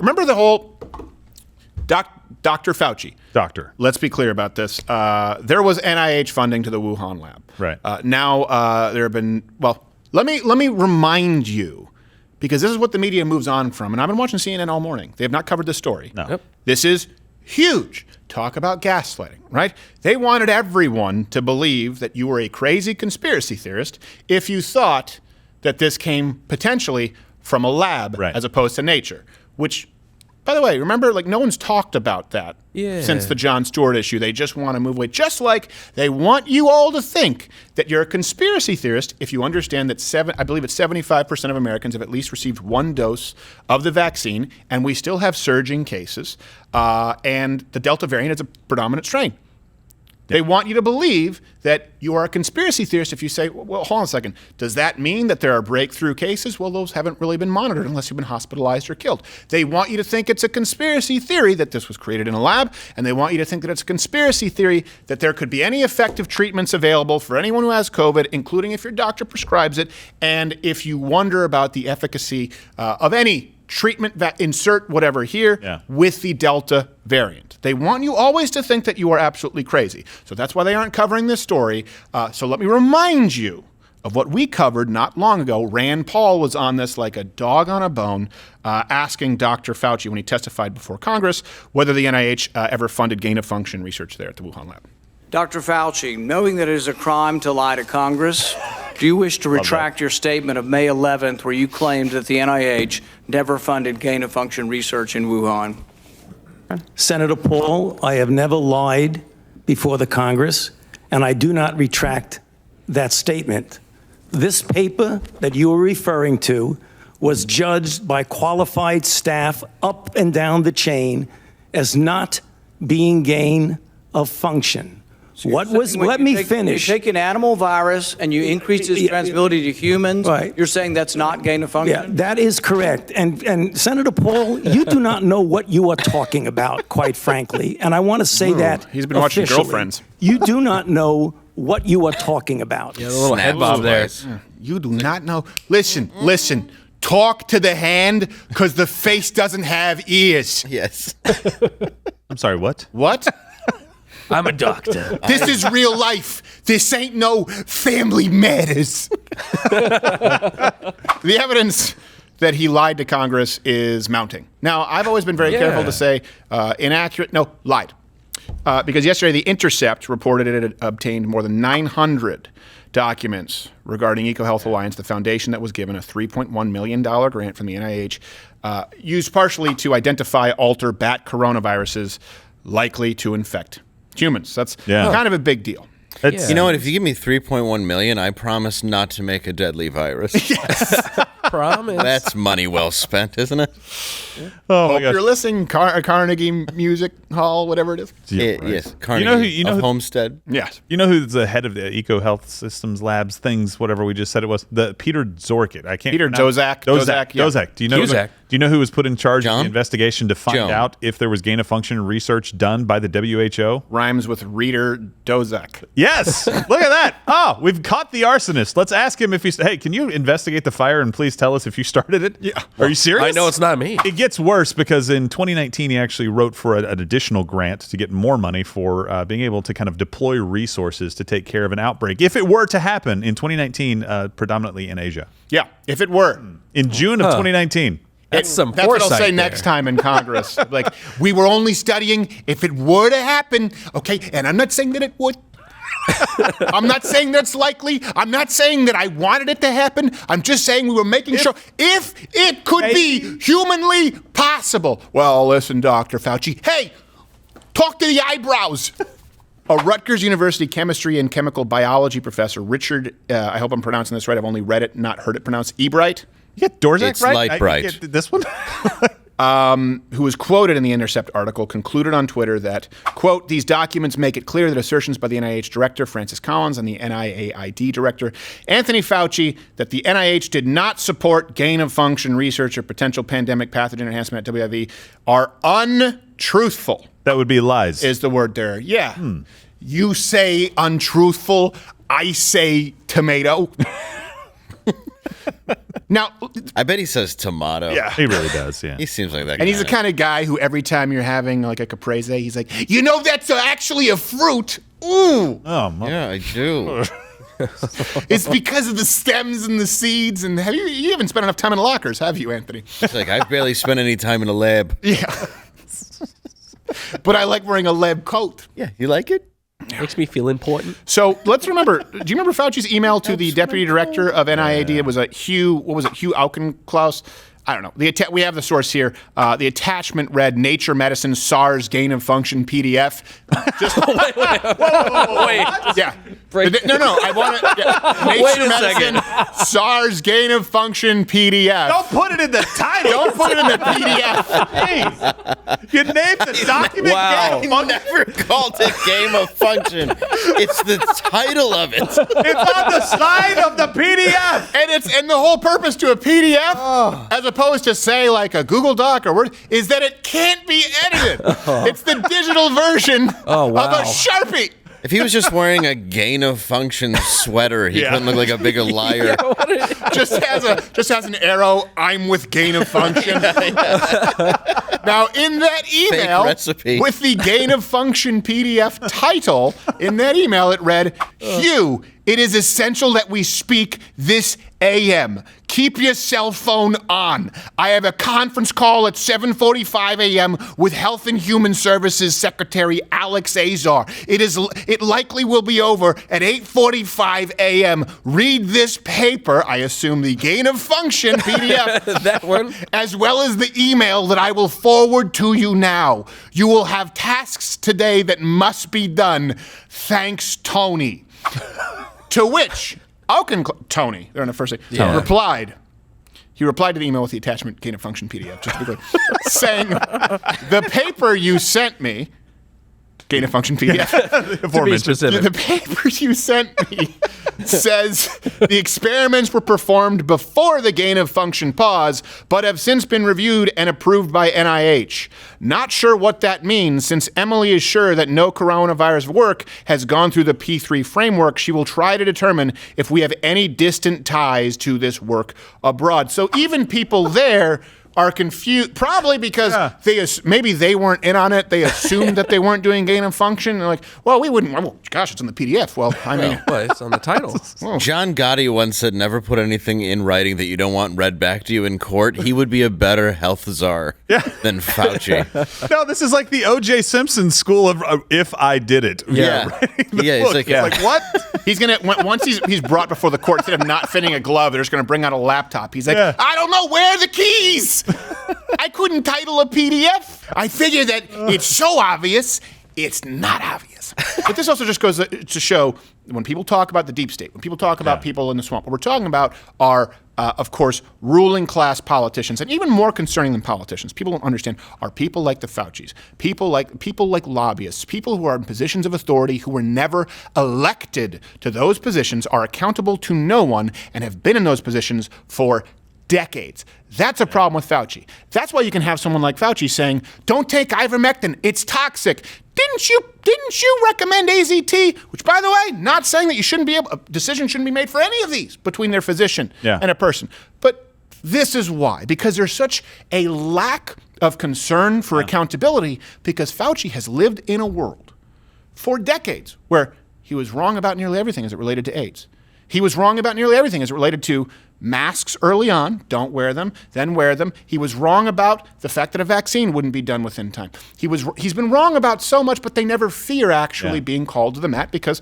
Remember the whole Dr. Fauci. Doctor. Let's be clear about this. There was NIH funding to the Wuhan lab. Right. Now there have been, let me remind you, because this is what the media moves on from, and I've been watching CNN all morning. They have not covered this story. No. Yep. This is huge. Talk about gaslighting, right? They wanted everyone to believe that you were a crazy conspiracy theorist if you thought that this came potentially from a lab as opposed to nature, which, by the way, remember, no one's talked about that since the Jon Stewart issue. They just want to move away. Just like they want you all to think that you're a conspiracy theorist if you understand that I believe it's 75% of Americans have at least received one dose of the vaccine, and we still have surging cases, and the Delta variant is a predominant strain. They want you to believe that you are a conspiracy theorist if you say, well, hold on a second. Does that mean that there are breakthrough cases? Well, those haven't really been monitored unless you've been hospitalized or killed. They want you to think it's a conspiracy theory that this was created in a lab, and they want you to think that it's a conspiracy theory that there could be any effective treatments available for anyone who has COVID, including if your doctor prescribes it, and if you wonder about the efficacy of any treatment, insert whatever here, with the Delta variant. They want you always to think that you are absolutely crazy. So that's why they aren't covering this story. So let me remind you of what we covered not long ago. Rand Paul was on this like a dog on a bone, asking Dr. Fauci when he testified before Congress whether the NIH ever funded gain-of-function research there at the Wuhan lab. Dr. Fauci, knowing that it is a crime to lie to Congress, do you wish to retract your statement of May 11th where you claimed that the NIH never funded gain-of-function research in Wuhan? Senator Paul, I have never lied before the Congress, and I do not retract that statement. This paper that you are referring to was judged by qualified staff up and down the chain as not being gain of function. So let me finish. You take an animal virus and you increase its transmissibility to humans. Right. You're saying that's not gain of function? Yeah, that is correct. And Senator Paul, you do not know what you are talking about, quite frankly. And I want to say that he's been watching Girlfriends. You do not know what you are talking about. Yeah, the little head bob there. You do not know. Listen. Talk to the hand because the face doesn't have ears. Yes. I'm sorry, what? What? I'm a doctor. This is real life. This ain't no Family Matters. The evidence that he lied to Congress is mounting. Now, I've always been very careful to say inaccurate. No, lied. Because yesterday, The Intercept reported it had obtained more than 900 documents regarding EcoHealth Alliance, the foundation that was given a $3.1 million grant from the NIH, used partially to identify, alter bat coronaviruses likely to infect humans. That's kind of a big deal. You know what? If you give me $3.1 million, I promise not to make a deadly virus. Yes. Promise. That's money well spent, isn't it? Oh, my gosh. You're listening, Carnegie Music Hall, whatever it is. Yes, Carnegie Homestead. Yes. You know who's the head of the EcoHealth Systems Labs things, whatever we just said it was? The Peter Zorkit. I can't. Peter Dozak. Dozak. Do you know who was put in charge of the investigation to find out if there was gain-of-function research done by the WHO? Rhymes with Reader Dozak. Yes. Look at that. Oh, we've caught the arsonist. Let's ask him if he's. Hey, can you investigate the fire and please tell us if you started it? Yeah. Are you serious? I know it's not me. It gets worse because in 2019 he actually wrote for an additional grant to get more money for being able to kind of deploy resources to take care of an outbreak if it were to happen in 2019, predominantly in Asia. Yeah, if it were in June of 2019. That's some That's what I'll say there. next time in Congress. Like, we were only studying if it were to happen. Okay, and I'm not saying that it would. I'm not saying that's likely. I'm not saying that I wanted it to happen. I'm just saying we were making sure if it could be humanly possible. Well, listen, Dr. Fauci. Hey, talk to the eyebrows. A Rutgers University chemistry and chemical biology professor, Richard, I hope I'm pronouncing this right. I've only read it, not heard it pronounced, Ebright. You get Dorzak It's right? light bright. I get this one? Who was quoted in the Intercept article, concluded on Twitter that, quote, these documents make it clear that assertions by the NIH director, Francis Collins, and the NIAID director, Anthony Fauci, that the NIH did not support gain-of-function research or potential pandemic pathogen enhancement at WIV are untruthful. That would be lies. Is the word there. Yeah. You say untruthful, I say tomato. Now, I bet he says tomato. yeah. He really does, yeah. He seems like that guy. And he's the kind of guy who every time you're having like a caprese, he's like, you know, that's actually a fruit. Ooh. Oh, Yeah, I do. It's because of the stems and the seeds. And you haven't spent enough time in lockers, have you, Anthony? It's like, I've barely spent any time in a lab. Yeah. But I like wearing a lab coat. Yeah, you like it? Makes me feel important. So let's remember. Do you remember Fauci's email to the deputy director of NIAID? It was a Hugh. What was it? Hugh Auchincloss. I don't know. We have the source here. The attachment read Nature Medicine SARS gain of function PDF. Just Wait. yeah. Break- No. I want to. Yeah. Nature Wait a Medicine SARS gain of function PDF. Don't put it in the title. Don't put it in the PDF. Jeez. You named the document. Wow. Game. He never called it game of function. It's the title of it. It's on the side of the PDF. And the whole purpose to a PDF, as opposed to say like a Google Doc or Word, is that it can't be edited. It's the digital version of a Sharpie. If he was just wearing a gain of function sweater, he couldn't look like a bigger liar. Just has an arrow. I'm with gain of function. Now, in that email, recipe. with the gain of function PDF title, in that email it read, Hugh, it is essential that we speak this AM. Keep your cell phone on. I have a conference call at 7:45 a.m. with Health and Human Services Secretary Alex Azar. It likely will be over at 8:45 a.m. Read this paper, I assume the gain of function PDF, That one? as well as the email that I will forward to you now. You will have tasks today that must be done. Thanks, Tony. To which Tony, they're on the first thing, replied. He replied to the email with the attachment gain of function PDF, just to be clear, saying, the paper you sent me, gain of function PDF, To be specific. the paper you sent me says the experiments were performed before the gain of function pause, but have since been reviewed and approved by NIH. Not sure what that means. Since Emily is sure that no coronavirus work has gone through the P3 framework, she will try to determine if we have any distant ties to this work abroad. So even people there are confused, probably because maybe they weren't in on it. They assumed that they weren't doing gain of function. They're like, well, we wouldn't. Well, gosh, it's in the PDF. Well, I mean, Well, it's on the title. John Gotti once said, never put anything in writing that you don't want read back to you in court. He would be a better health czar than Fauci. No, this is like the O.J. Simpson school of if I did it. Yeah. It's like, Like what? he's gonna once he's brought before the court, instead of not fitting a glove, they're just gonna bring out a laptop. He's like, I don't know, where are the keys? I couldn't title a PDF. I figure that it's so obvious, it's not obvious. But this also just goes to show when people talk about the deep state, when people talk about people in the swamp, what we're talking about are, of course, ruling class politicians, and even more concerning than politicians. People don't understand are people like the Faucis, people like lobbyists, people who are in positions of authority who were never elected to those positions, are accountable to no one, and have been in those positions for decades. That's a problem with Fauci. That's why you can have someone like Fauci saying, don't take ivermectin, it's toxic. Didn't you recommend AZT? Which, by the way, not saying that a decision shouldn't be made for any of these between their physician and a person. But this is why, because there's such a lack of concern for accountability, because Fauci has lived in a world for decades where he was wrong about nearly everything as it related to AIDS. He was wrong about nearly everything as it related to masks early on, don't wear them, then wear them. He was wrong about the fact that a vaccine wouldn't be done within time. He's been wrong about so much, but they never fear actually being called to the mat because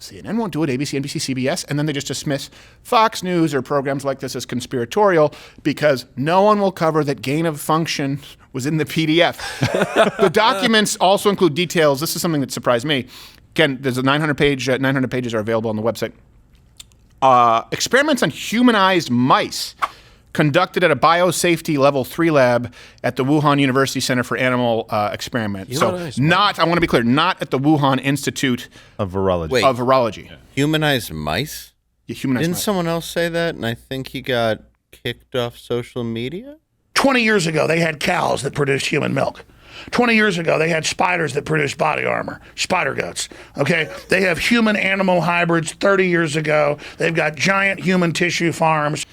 CNN won't do it, ABC, NBC, CBS, and then they just dismiss Fox News or programs like this as conspiratorial because no one will cover that gain of function was in the PDF. The documents also include details. This is something that surprised me. Again, there's a 900 pages are available on the website. Experiments on humanized mice conducted at a biosafety level 3 lab at the Wuhan University Center for Animal Experiments. So I want to be clear, not at the Wuhan Institute of Virology. Wait. of Virology. Yeah. Humanized mice? Yeah, humanized Didn't mice. someone else say that? And I think he got kicked off social media? 20 years ago, they had cows that produced human milk. 20 years ago, they had spiders that produced body armor, spider guts. Okay, they have human-animal hybrids 30 years ago. They've got giant human tissue farms.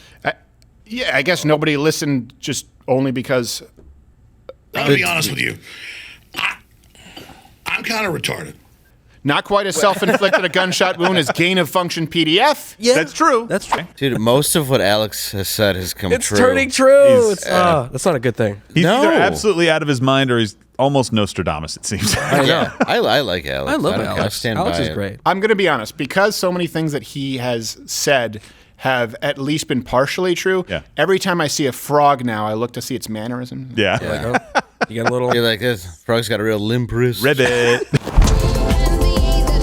Yeah, I guess nobody listened just only because. I'm gonna be honest with you. I'm kind of retarded. Not quite as self-inflicted a gunshot wound as gain-of-function PDF. Yeah, That's true. That's true. Dude, most of what Alex has said has come It's true. turning true. He's- That's not a good thing. He's No. either absolutely out of his mind or he's almost Nostradamus, it seems. I know. Yeah, I like Alex. I love don't care. I Alex. stand Alex by is it. great. I'm going to be honest, because so many things that he has said have at least been partially true. Yeah. Every time I see a frog now, I look to see its mannerisms. Yeah. You got a little. You're like, this frog's got a real limp wrist. Ribbit.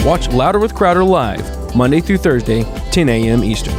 Watch Louder with Crowder live, Monday through Thursday, 10 a.m. Eastern.